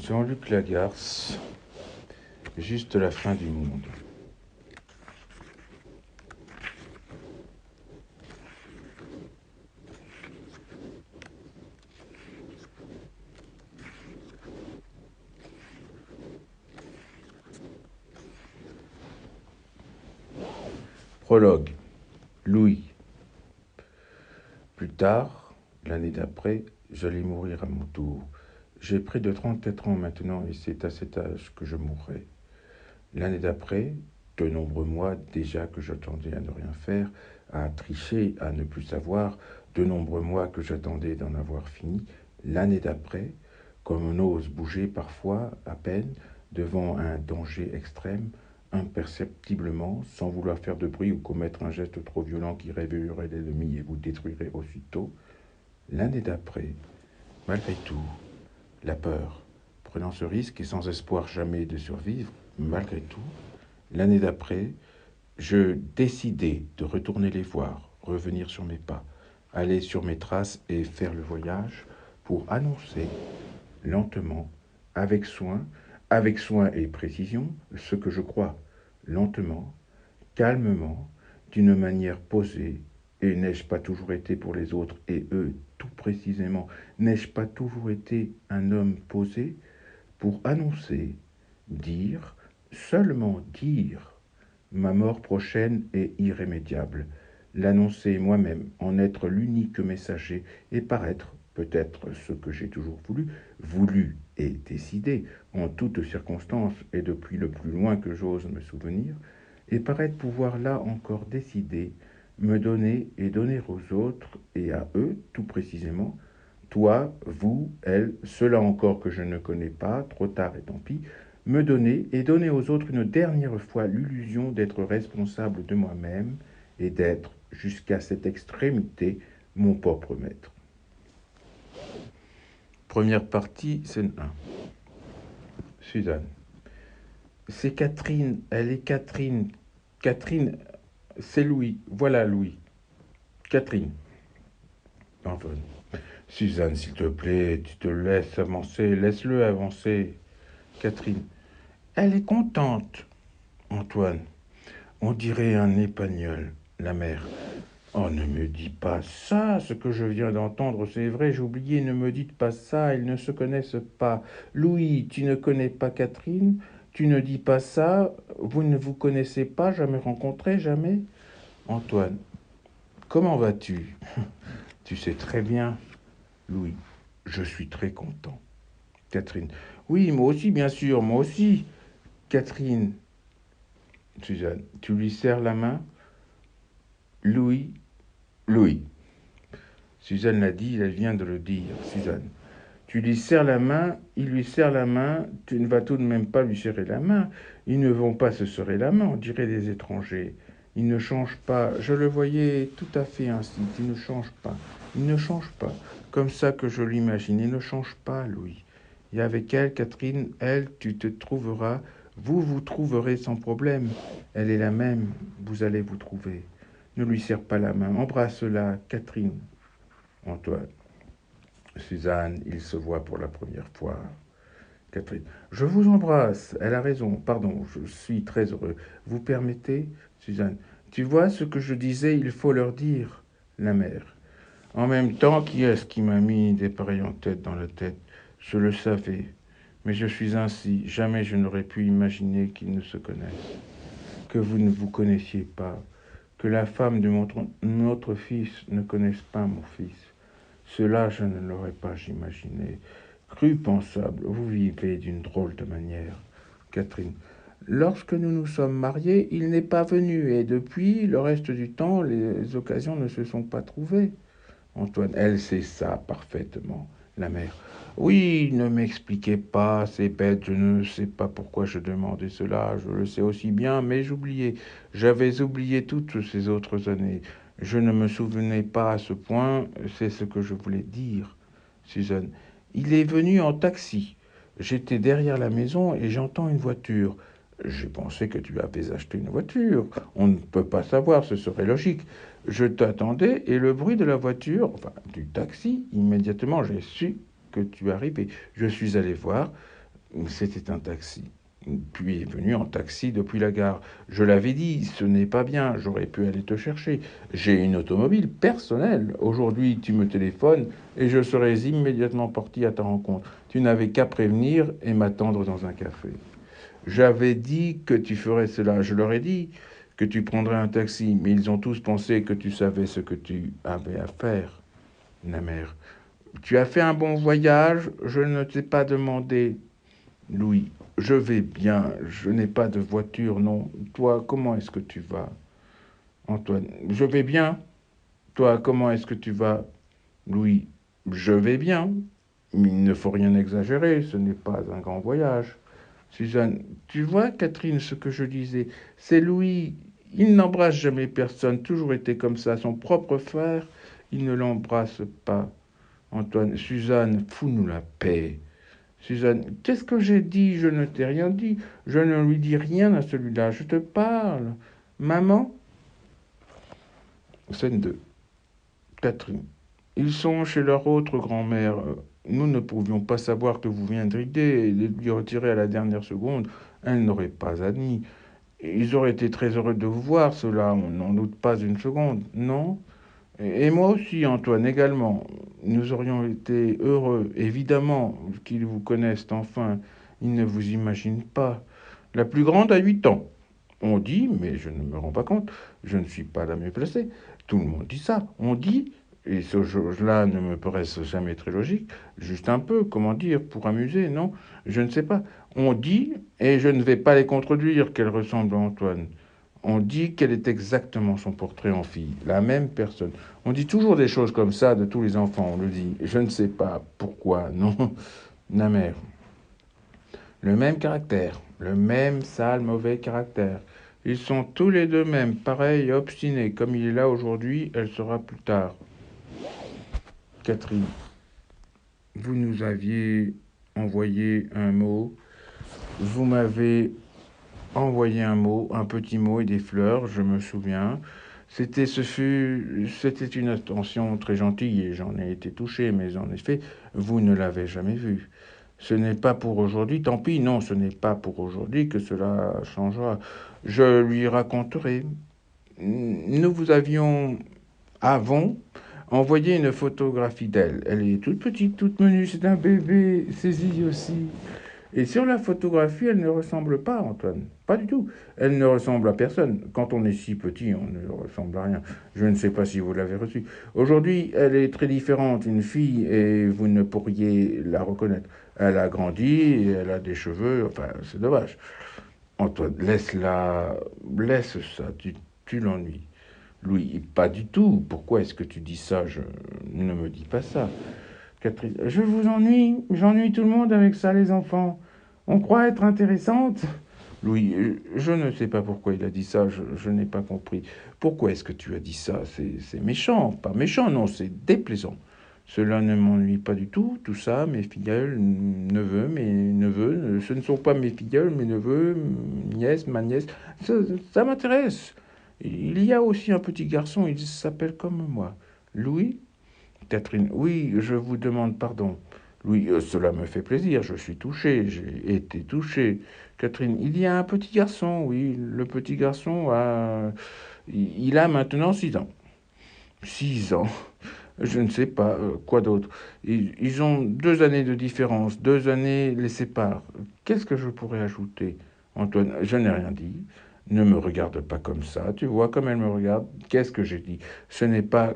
Jean-Luc Lagarce, juste la fin du monde. Prologue. Louis. Plus tard, l'année d'après, j'allais mourir à mon tour. J'ai près de 34 ans maintenant et c'est à cet âge que je mourrai. L'année d'après, de nombreux mois déjà que j'attendais à ne rien faire, à tricher, à ne plus savoir, de nombreux mois que j'attendais d'en avoir fini. L'année d'après, comme on ose bouger parfois, à peine, devant un danger extrême, imperceptiblement, sans vouloir faire de bruit ou commettre un geste trop violent qui réveillerait l'ennemi et vous détruirait aussitôt, l'année d'après, malgré tout, la peur, prenant ce risque et sans espoir jamais de survivre, malgré tout, l'année d'après, je décidai de retourner les voir, revenir sur mes pas, aller sur mes traces et faire le voyage pour annoncer lentement, avec soin et précision, ce que je crois, lentement, calmement, d'une manière posée, et n'ai-je pas toujours été pour les autres, et eux tout précisément, n'ai-je pas toujours été un homme posé, pour annoncer, dire, seulement dire, ma mort prochaine et irrémédiable, l'annoncer moi-même, en être l'unique messager, et paraître, peut-être ce que j'ai toujours voulu et décidé, en toutes circonstances et depuis le plus loin que j'ose me souvenir, et paraître pouvoir là encore décider, me donner et donner aux autres, et à eux tout précisément, toi, vous, elle, ceux-là encore que je ne connais pas, trop tard et tant pis, me donner et donner aux autres une dernière fois l'illusion d'être responsable de moi-même et d'être, jusqu'à cette extrémité, mon propre maître. Première partie, scène 1. Suzanne. C'est Catherine, elle est Catherine. Catherine, c'est Louis. Voilà Louis. Catherine. Antoine. Suzanne, s'il te plaît, tu te laisses avancer, laisse-le avancer. Catherine. Elle est contente. Antoine. On dirait un épagnol. La mère. Oh, ne me dis pas ça, ce que je viens d'entendre, c'est vrai, j'ai oublié, ne me dites pas ça, ils ne se connaissent pas. Louis, tu ne connais pas Catherine, tu ne dis pas ça, vous ne vous connaissez pas, jamais rencontré, jamais. Antoine, comment vas-tu? Tu sais très bien. Louis, je suis très content. Catherine, oui, moi aussi, bien sûr, moi aussi. Catherine, Suzanne, tu lui serres la main? Louis, Louis. Suzanne l'a dit, elle vient de le dire. Suzanne, tu lui serres la main, il lui serre la main, tu ne vas tout de même pas lui serrer la main. Ils ne vont pas se serrer la main, on dirait des étrangers. Il ne change pas, je le voyais tout à fait ainsi, il ne change pas. Il ne change pas, comme ça que je l'imagine, il ne change pas, Louis. Et avec elle, Catherine, elle, tu te trouveras, vous vous trouverez sans problème. Elle est la même, vous allez vous trouver. Ne lui serre pas la main, embrasse-la, Catherine. Antoine. Suzanne, il se voit pour la première fois. Catherine. Je vous embrasse. Elle a raison. Pardon, je suis très heureux. Vous permettez? Suzanne. Tu vois ce que je disais, il faut leur dire. La mère. En même temps, qui est-ce qui m'a mis des pareilles en tête dans la tête? Je le savais. Mais je suis ainsi. Jamais je n'aurais pu imaginer qu'ils ne se connaissent. Que vous ne vous connaissiez pas. Que la femme de notre fils ne connaisse pas mon fils. Cela, je ne l'aurais pas imaginé. Cru pensable, vous vivez d'une drôle de manière. Catherine. Lorsque nous nous sommes mariés, il n'est pas venu, et depuis, le reste du temps, les occasions ne se sont pas trouvées. Antoine. Elle sait ça parfaitement. La mère. Oui, ne m'expliquez pas, c'est bête, je ne sais pas pourquoi je demandais cela, je le sais aussi bien, mais j'oubliais. J'avais oublié toutes ces autres années. Je ne me souvenais pas à ce point, c'est ce que je voulais dire. Suzanne. Il est venu en taxi. J'étais derrière la maison et j'entends une voiture. J'ai pensé que tu avais acheté une voiture. On ne peut pas savoir, ce serait logique. Je t'attendais et le bruit de la voiture, enfin du taxi, immédiatement j'ai su que tu arrivais. Je suis allé voir. C'était un taxi. Puis est venu en taxi depuis la gare. Je l'avais dit, ce n'est pas bien, j'aurais pu aller te chercher. J'ai une automobile personnelle. Aujourd'hui, tu me téléphones et je serais immédiatement parti à ta rencontre. Tu n'avais qu'à prévenir et m'attendre dans un café. J'avais dit que tu ferais cela. Je leur ai dit que tu prendrais un taxi, mais ils ont tous pensé que tu savais ce que tu avais à faire, ma mère. Tu as fait un bon voyage, je ne t'ai pas demandé. Louis, je vais bien, je n'ai pas de voiture, non. Toi, comment est-ce que tu vas? Antoine, je vais bien. Toi, comment est-ce que tu vas? Louis, je vais bien. Mais il ne faut rien exagérer, ce n'est pas un grand voyage. Suzanne, tu vois, Catherine, ce que je disais, c'est Louis. Il n'embrasse jamais personne, toujours été comme ça. Son propre frère, il ne l'embrasse pas. Antoine, Suzanne, fous-nous la paix. Suzanne, qu'est-ce que j'ai dit? Je ne t'ai rien dit. Je ne lui dis rien à celui-là. Je te parle. Maman? Scène 2. Catherine. Ils sont chez leur autre grand-mère. Nous ne pouvions pas savoir que vous viendriez et les lui retirer à la dernière seconde. Elle n'aurait pas admis. Ils auraient été très heureux de vous voir, cela, on n'en doute pas une seconde, non? Et moi aussi, Antoine, également. Nous aurions été heureux, évidemment, qu'ils vous connaissent enfin. Ils ne vous imaginent pas. La plus grande a 8 ans. On dit, mais je ne me rends pas compte, je ne suis pas la mieux placée. Tout le monde dit ça. On dit, et ce chose-là ne me paraît jamais très logique, juste un peu, comment dire, pour amuser, non? Je ne sais pas. On dit, et je ne vais pas les contredire, qu'elle ressemble à Antoine. On dit quel est exactement son portrait en fille, la même personne. On dit toujours des choses comme ça de tous les enfants, on le dit. Je ne sais pas pourquoi, non. Ma mère. Le même caractère, le même sale mauvais caractère. Ils sont tous les deux mêmes, pareils et obstinés. Comme il est là aujourd'hui, elle sera plus tard. Catherine, vous nous aviez envoyé un mot. Vous m'avez envoyé un mot, un petit mot et des fleurs, je me souviens. C'était une attention très gentille et j'en ai été touché, mais en effet, vous ne l'avez jamais vu. Ce n'est pas pour aujourd'hui, tant pis, non, ce n'est pas pour aujourd'hui que cela changera. Je lui raconterai. Nous vous avons envoyé une photographie d'elle. Elle est toute petite, toute menue, c'est un bébé, saisie aussi. Et sur la photographie, elle ne ressemble pas à Antoine. Pas du tout. Elle ne ressemble à personne. Quand on est si petit, on ne ressemble à rien. Je ne sais pas si vous l'avez reçue. Aujourd'hui, elle est très différente, une fille, et vous ne pourriez la reconnaître. Elle a grandi, et elle a des cheveux, enfin, c'est dommage. Antoine, laisse-la, laisse ça, tu l'ennuies. Louis, pas du tout. Pourquoi est-ce que tu dis ça? Ne me dis pas ça. Catherine, je vous ennuie, j'ennuie tout le monde avec ça, les enfants. On croit être intéressante. Louis, je ne sais pas pourquoi il a dit ça, je n'ai pas compris. Pourquoi est-ce que tu as dit ça? C'est méchant, pas méchant, non, c'est déplaisant. Cela ne m'ennuie pas du tout, tout ça, mes filleuls, neveux, mes neveux, ce ne sont pas mes filleuls, mes neveux, nièces, ma nièce, ça m'intéresse. Il y a aussi un petit garçon, il s'appelle comme moi. Louis? Catherine, oui, je vous demande pardon. Louis, cela me fait plaisir, je suis touché, j'ai été touché. Catherine, il y a un petit garçon, oui, le petit garçon il a maintenant 6 ans. 6 ans, je ne sais pas, quoi d'autre. Ils ont 2 années de différence, 2 années les séparent. Qu'est-ce que je pourrais ajouter? Antoine, je n'ai rien dit. Ne me regarde pas comme ça, tu vois comme elle me regarde. Qu'est-ce que j'ai dit? Ce n'est pas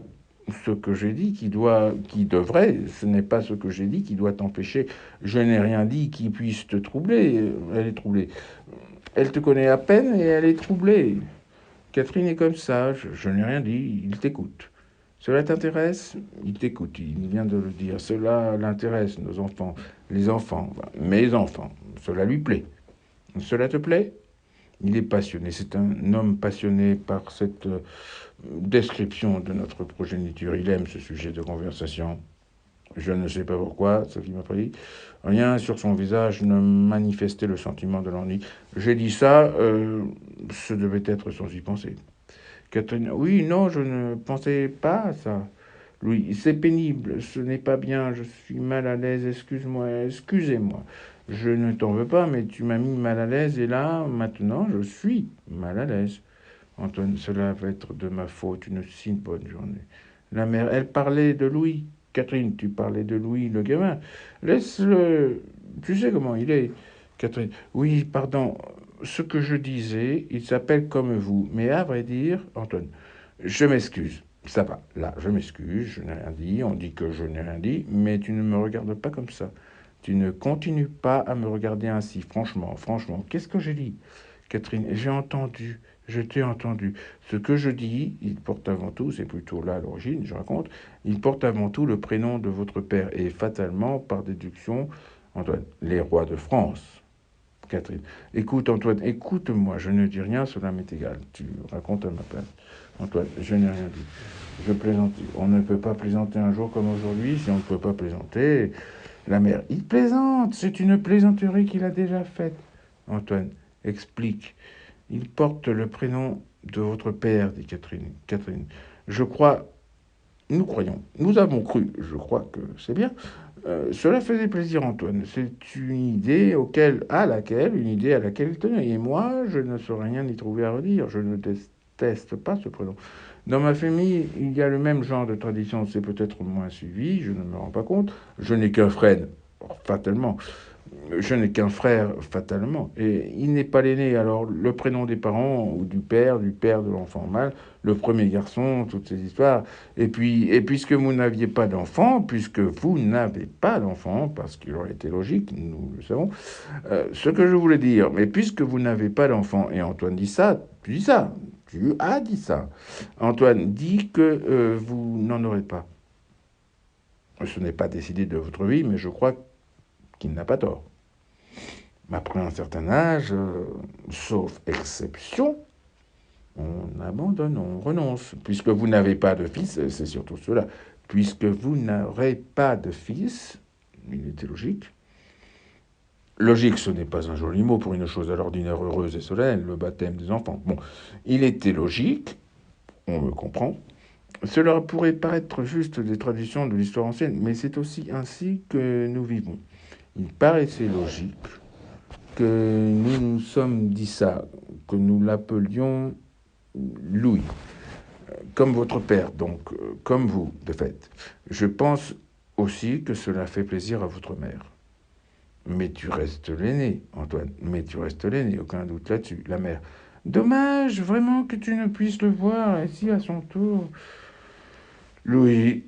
ce que j'ai dit qui devrait, ce n'est pas ce que j'ai dit qui doit t'empêcher. Je n'ai rien dit qui puisse te troubler. Elle est troublée. Elle te connaît à peine et elle est troublée. Catherine est comme ça, je n'ai rien dit, il t'écoute. Cela t'intéresse? Il t'écoute, il vient de le dire. Cela l'intéresse, nos enfants, les enfants, enfin, mes enfants. Cela lui plaît. Cela te plaît? Il est passionné, c'est un homme passionné par cette description de notre progéniture. Il aime ce sujet de conversation. Je ne sais pas pourquoi, Sophie m'a pris. Rien sur son visage ne manifestait le sentiment de l'ennui. J'ai dit ça, ce devait être sans y penser. Catherine, oui, non, je ne pensais pas à ça. Louis, c'est pénible, ce n'est pas bien, je suis mal à l'aise, excuse-moi, excusez-moi. Je ne t'en veux pas, mais tu m'as mis mal à l'aise et là, maintenant, je suis mal à l'aise. Antoine, cela va être de ma faute, une si bonne journée. La mère, elle parlait de Louis. Catherine, tu parlais de Louis, le gamin. Laisse-le. Tu sais comment il est, Catherine. Oui, pardon. Ce que je disais, il s'appelle comme vous. Mais à vrai dire, Antoine, je m'excuse. Ça va. Là, je m'excuse. Je n'ai rien dit. On dit que je n'ai rien dit. Mais tu ne me regardes pas comme ça. Tu ne continues pas à me regarder ainsi. Franchement, franchement. Qu'est-ce que j'ai dit, Catherine? J'ai entendu. Je t'ai entendu. Ce que je dis, il porte avant tout, c'est plutôt là à l'origine, je raconte, il porte avant tout le prénom de votre père et fatalement, par déduction, Antoine, les rois de France. Catherine. Écoute, Antoine, écoute-moi, je ne dis rien, cela m'est égal. Tu racontes à ma place. Antoine, je n'ai rien dit. Je plaisante. On ne peut pas plaisanter un jour comme aujourd'hui si on ne peut pas plaisanter. La mère, il plaisante, c'est une plaisanterie qu'il a déjà faite. Antoine, explique. Il porte le prénom de votre père, dit Catherine. Catherine, je crois, nous croyons, nous avons cru, je crois que c'est bien. Cela faisait plaisir, Antoine. C'est une idée à laquelle il tenait. Et moi, je ne saurais rien y trouver à redire. Je ne déteste pas ce prénom. Dans ma famille, il y a le même genre de tradition. C'est peut-être moins suivi, je ne me rends pas compte. Je n'ai qu'un frère, fatalement. Je n'ai qu'un frère, fatalement, et il n'est pas l'aîné. Alors, le prénom des parents, ou du père de l'enfant mâle, le premier garçon, toutes ces histoires. Et puisque vous n'aviez pas d'enfant, puisque vous n'avez pas d'enfant, parce qu'il aurait été logique, nous le savons, ce que je voulais dire, mais puisque vous n'avez pas d'enfant, et Antoine dit ça, tu as dit ça. Antoine dit que vous n'en aurez pas. Ce n'est pas décidé de votre vie, mais je crois qu'il n'a pas tort. Après un certain âge, sauf exception, on abandonne, on renonce. Puisque vous n'avez pas de fils, c'est surtout cela. Puisque vous n'aurez pas de fils, il était logique. Logique, ce n'est pas un joli mot pour une chose à l'ordinaire heureuse et solennelle, le baptême des enfants. Bon, il était logique, on me comprend. Cela pourrait paraître juste des traditions de l'histoire ancienne, mais c'est aussi ainsi que nous vivons. Il paraissait logique que nous nous sommes dit ça, que nous l'appelions Louis, comme votre père, donc comme vous, de fait. Je pense aussi que cela fait plaisir à votre mère. Mais tu restes l'aîné, Antoine, mais tu restes l'aîné, aucun doute là-dessus, la mère. Dommage, vraiment, que tu ne puisses le voir ici à son tour. Louis,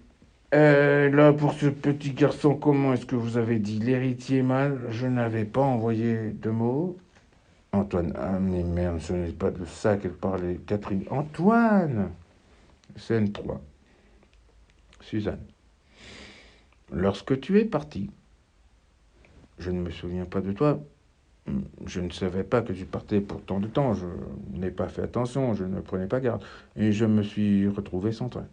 là, pour ce petit garçon, comment est-ce que vous avez dit l'héritier mâle? Je n'avais pas envoyé de mots. Antoine, ah mais merde, ce n'est pas de ça qu'elle parlait. Catherine, Antoine! Scène 3. Suzanne. Lorsque tu es parti, je ne me souviens pas de toi. Je ne savais pas que tu partais pour tant de temps. Je n'ai pas fait attention, je ne prenais pas garde. Et je me suis retrouvé sans toi.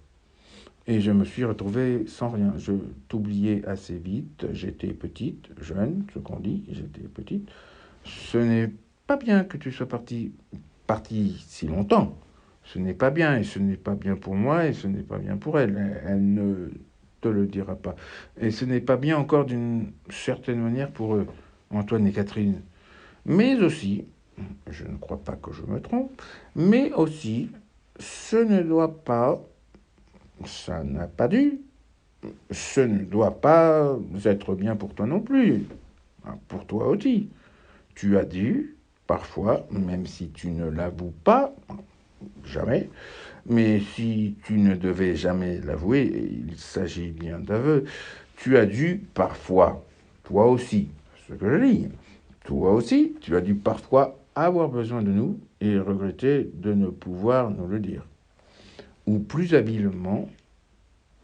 Et je me suis retrouvé sans rien. Je t'oubliais assez vite. J'étais petite, jeune, ce qu'on dit, j'étais petite. Ce n'est pas bien que tu sois parti si longtemps. Ce n'est pas bien, et ce n'est pas bien pour moi, et ce n'est pas bien pour elle. Elle ne te le dira pas. Et ce n'est pas bien encore d'une certaine manière pour eux, Antoine et Catherine. Mais aussi, je ne crois pas que je me trompe, mais aussi, ce ne doit pas, ça n'a pas dû, ce ne doit pas être bien pour toi non plus, pour toi aussi. Tu as dû, parfois, même si tu ne l'avoues pas, jamais, mais si tu ne devais jamais l'avouer, il s'agit bien d'aveu, tu as dû parfois, toi aussi, ce que je dis, toi aussi, tu as dû parfois avoir besoin de nous et regretter de ne pouvoir nous le dire. Ou plus habilement,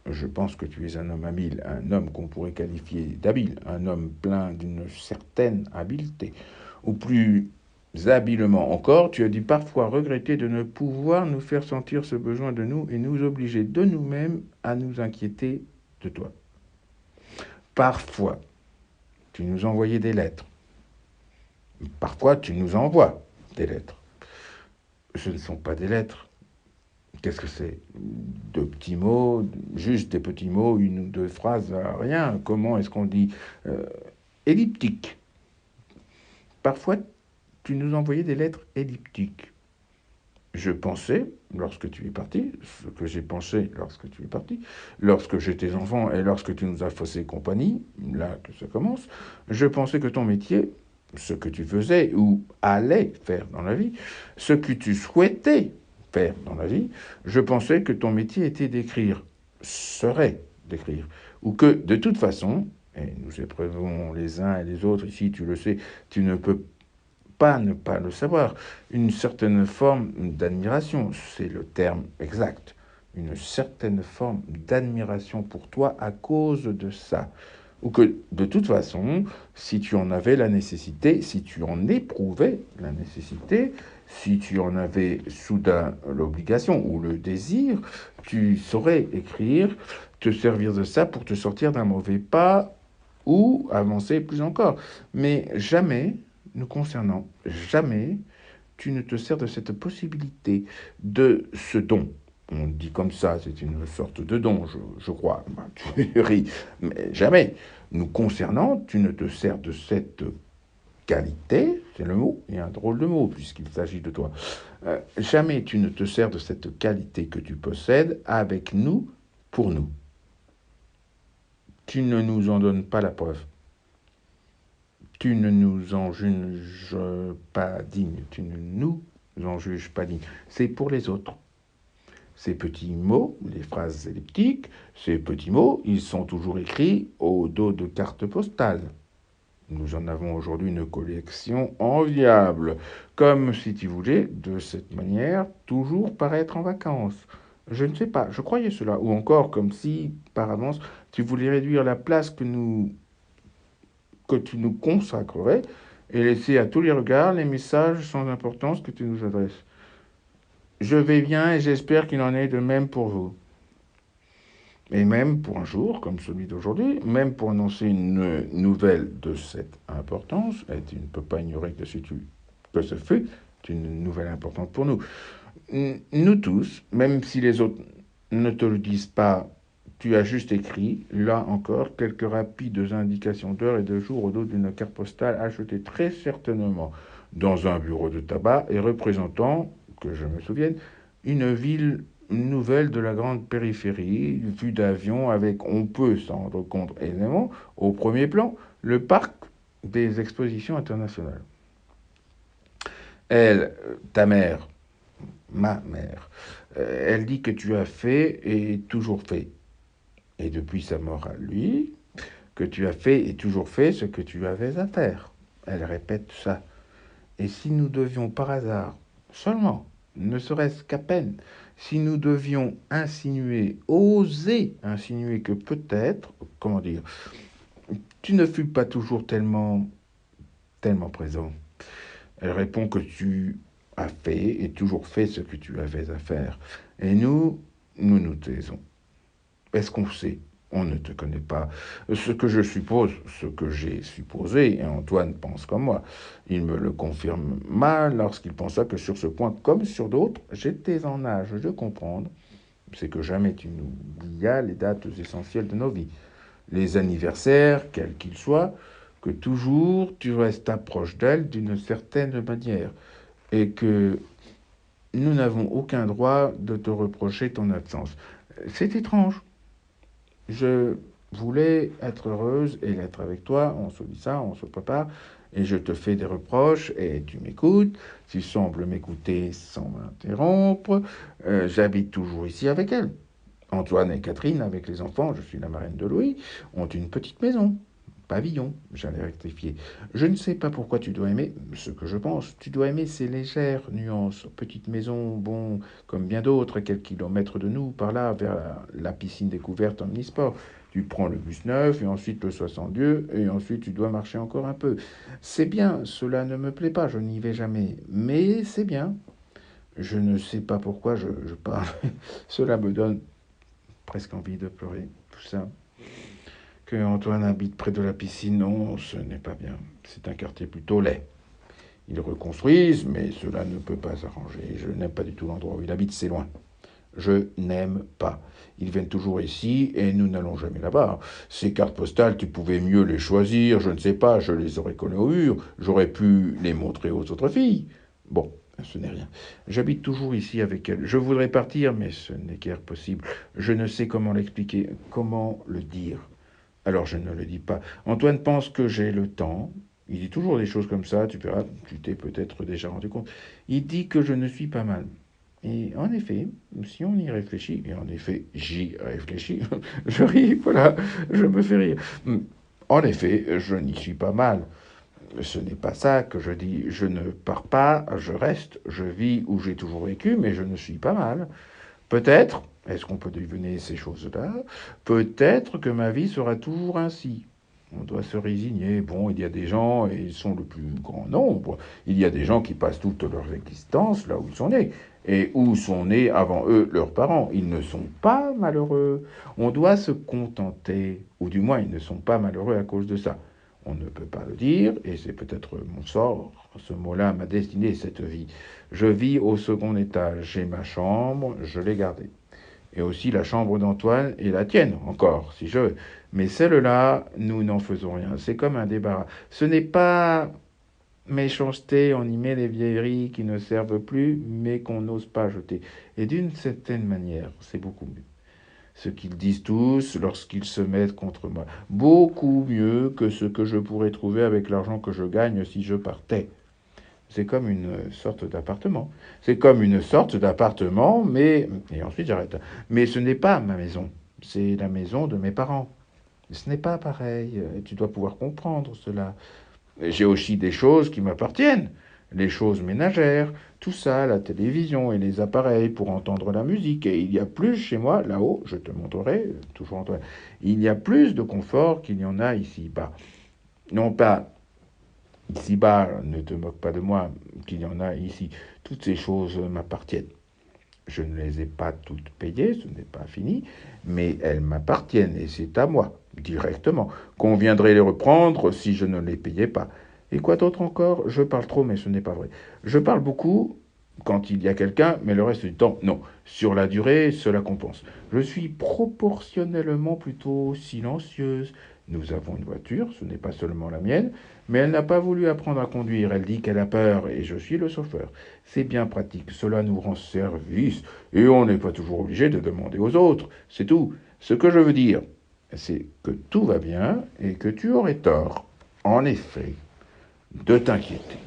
je pense que tu es un homme habile, un homme qu'on pourrait qualifier d'habile, un homme plein d'une certaine habileté. Ou plus habilement encore, tu as dû parfois regretter de ne pouvoir nous faire sentir ce besoin de nous et nous obliger de nous-mêmes à nous inquiéter de toi. Parfois, tu nous envoyais des lettres. Parfois, tu nous envoies des lettres. Ce ne sont pas des lettres. Qu'est-ce que c'est? Deux petits mots, juste des petits mots, une ou deux phrases, rien. Comment est-ce qu'on dit euh, elliptique. Parfois, tu nous envoyais des lettres elliptiques. Je pensais, lorsque tu es parti, ce que j'ai pensé lorsque tu es parti, lorsque j'étais enfant et lorsque tu nous as faussé compagnie, là que ça commence, je pensais que ton métier, ce que tu faisais ou allais faire dans la vie, ce que tu souhaitais faire dans la vie, je pensais que ton métier était d'écrire, serait d'écrire, ou que de toute façon, et nous éprouvons les uns et les autres ici, tu le sais, tu ne peux pas ne pas le savoir, une certaine forme d'admiration, c'est le terme exact, une certaine forme d'admiration pour toi à cause de ça. Ou que de toute façon, si tu en avais la nécessité, si tu en éprouvais la nécessité, si tu en avais soudain l'obligation ou le désir, tu saurais écrire, te servir de ça pour te sortir d'un mauvais pas ou avancer plus encore. Mais jamais, nous concernant, jamais tu ne te sers de cette possibilité, de ce don. On dit comme ça, c'est une sorte de don, je crois. Ben, tu ris, mais jamais. Nous concernant, tu ne te sers de cette qualité, c'est le mot, il y a un drôle de mot puisqu'il s'agit de toi. Jamais tu ne te sers de cette qualité que tu possèdes avec nous, pour nous. Tu ne nous en donnes pas la preuve. Tu ne nous en juges pas dignes. Tu ne nous en juges pas dignes. C'est pour les autres. Ces petits mots, les phrases elliptiques, ces petits mots, ils sont toujours écrits au dos de cartes postales. Nous en avons aujourd'hui une collection enviable, comme si tu voulais, de cette manière, toujours paraître en vacances. Je ne sais pas, je croyais cela, ou encore comme si, par avance, tu voulais réduire la place que tu nous consacrerais et laisser à tous les regards les messages sans importance que tu nous adresses. Je vais bien et j'espère qu'il en est de même pour vous. Et même pour un jour comme celui d'aujourd'hui, même pour annoncer une nouvelle de cette importance, et tu ne peux pas ignorer que ce fut une nouvelle importante pour nous. Nous tous, même si les autres ne te le disent pas, tu as juste écrit, là encore, quelques rapides indications d'heure et de jour au dos d'une carte postale achetée très certainement dans un bureau de tabac et représentant, que je me souvienne, une ville nouvelle de la grande périphérie, vue d'avion avec, on peut s'en rendre compte aisément, au premier plan, le parc des expositions internationales. Elle, ta mère, ma mère, elle dit que tu as fait et toujours fait, et depuis sa mort à lui, que tu as fait et toujours fait ce que tu avais à faire. Elle répète ça. Et si nous devions par hasard, seulement, ne serait-ce qu'à peine, si nous devions insinuer, oser insinuer que peut-être, comment dire, tu ne fus pas toujours tellement présent. Elle répond que tu as fait et toujours fait ce que tu avais à faire. Et nous nous taisons. Est-ce qu'on sait? On ne te connaît pas. Ce que je suppose, ce que j'ai supposé, et Antoine pense comme moi, il me le confirme mal lorsqu'il pensa que sur ce point, comme sur d'autres, j'étais en âge de comprendre, c'est que jamais tu n'oublias les dates essentielles de nos vies, les anniversaires, quels qu'ils soient, que toujours tu restes proche d'elles d'une certaine manière, et que nous n'avons aucun droit de te reprocher ton absence. C'est étrange. Je voulais être heureuse et l'être avec toi. On se dit ça, on se prépare. Et je te fais des reproches et tu m'écoutes. Tu sembles m'écouter sans m'interrompre. J'habite toujours ici avec elle. Antoine et Catherine, avec les enfants, je suis la marraine de Louis, ont une petite maison. Pavillon, j'allais rectifier. Je ne sais pas pourquoi tu dois aimer, ce que je pense, tu dois aimer ces légères nuances. Petite maison, bon, comme bien d'autres, à quelques kilomètres de nous, par là, vers la piscine découverte en omnisport. Tu prends le bus neuf et ensuite le 62 et ensuite tu dois marcher encore un peu. C'est bien, cela ne me plaît pas, je n'y vais jamais, mais c'est bien. Je ne sais pas pourquoi je parle. Cela me donne presque envie de pleurer, tout ça. Que Antoine habite près de la piscine, non, ce n'est pas bien. C'est un quartier plutôt laid. Ils reconstruisent, mais cela ne peut pas s'arranger. Je n'aime pas du tout l'endroit où il habite, c'est loin. Je n'aime pas. Ils viennent toujours ici et nous n'allons jamais là-bas. Ces cartes postales, tu pouvais mieux les choisir, je ne sais pas, je les aurais connues au mur, j'aurais pu les montrer aux autres filles. Bon, ce n'est rien. J'habite toujours ici avec elle. Je voudrais partir, mais ce n'est guère possible. Je ne sais comment l'expliquer, comment le dire. Alors je ne le dis pas. Antoine pense que j'ai le temps. Il dit toujours des choses comme ça, tu verras, tu t'es peut-être déjà rendu compte. Il dit que je ne suis pas mal. Et en effet, si on y réfléchit, et en effet j'y réfléchis, je ris, voilà, je me fais rire. En effet, je n'y suis pas mal. Ce n'est pas ça que je dis. Je ne pars pas, je reste, je vis où j'ai toujours vécu, mais je ne suis pas mal. Peut-être, est-ce qu'on peut deviner ces choses-là? Peut-être que ma vie sera toujours ainsi. On doit se résigner. Bon, il y a des gens, et ils sont le plus grand nombre, il y a des gens qui passent toute leur existence là où ils sont nés, et où sont nés avant eux leurs parents. Ils ne sont pas malheureux. On doit se contenter, ou du moins ils ne sont pas malheureux à cause de ça. On ne peut pas le dire, et c'est peut-être mon sort, ce mot-là, ma destinée, cette vie. Je vis au second étage, j'ai ma chambre, je l'ai gardée. Et aussi la chambre d'Antoine et la tienne, encore, si je veux. Mais celle-là, nous n'en faisons rien. C'est comme un débarras. Ce n'est pas méchanceté, on y met les vieilleries qui ne servent plus, mais qu'on n'ose pas jeter. Et d'une certaine manière, c'est beaucoup mieux. Ce qu'ils disent tous lorsqu'ils se mettent contre moi. Beaucoup mieux que ce que je pourrais trouver avec l'argent que je gagne si je partais. C'est comme une sorte d'appartement. C'est comme une sorte d'appartement, mais... Et ensuite j'arrête. Mais ce n'est pas ma maison. C'est la maison de mes parents. Ce n'est pas pareil. Et tu dois pouvoir comprendre cela. J'ai aussi des choses qui m'appartiennent. Les choses ménagères, tout ça, la télévision et les appareils pour entendre la musique. Et il y a plus chez moi, là-haut, je te montrerai, toujours Antoine, il y a plus de confort qu'il y en a ici-bas. Non pas ici-bas, ne te moque pas de moi, qu'il y en a ici. Toutes ces choses m'appartiennent. Je ne les ai pas toutes payées, ce n'est pas fini, mais elles m'appartiennent et c'est à moi, directement, qu'on viendrait les reprendre si je ne les payais pas. Et quoi d'autre encore? Je parle trop, mais ce n'est pas vrai. Je parle beaucoup quand il y a quelqu'un, mais le reste du temps, non. Sur la durée, cela compense. Je suis proportionnellement plutôt silencieuse. Nous avons une voiture, ce n'est pas seulement la mienne, mais elle n'a pas voulu apprendre à conduire. Elle dit qu'elle a peur et je suis le chauffeur. C'est bien pratique, cela nous rend service et on n'est pas toujours obligé de demander aux autres. C'est tout. Ce que je veux dire, c'est que tout va bien et que tu aurais tort, en effet, de t'inquiéter.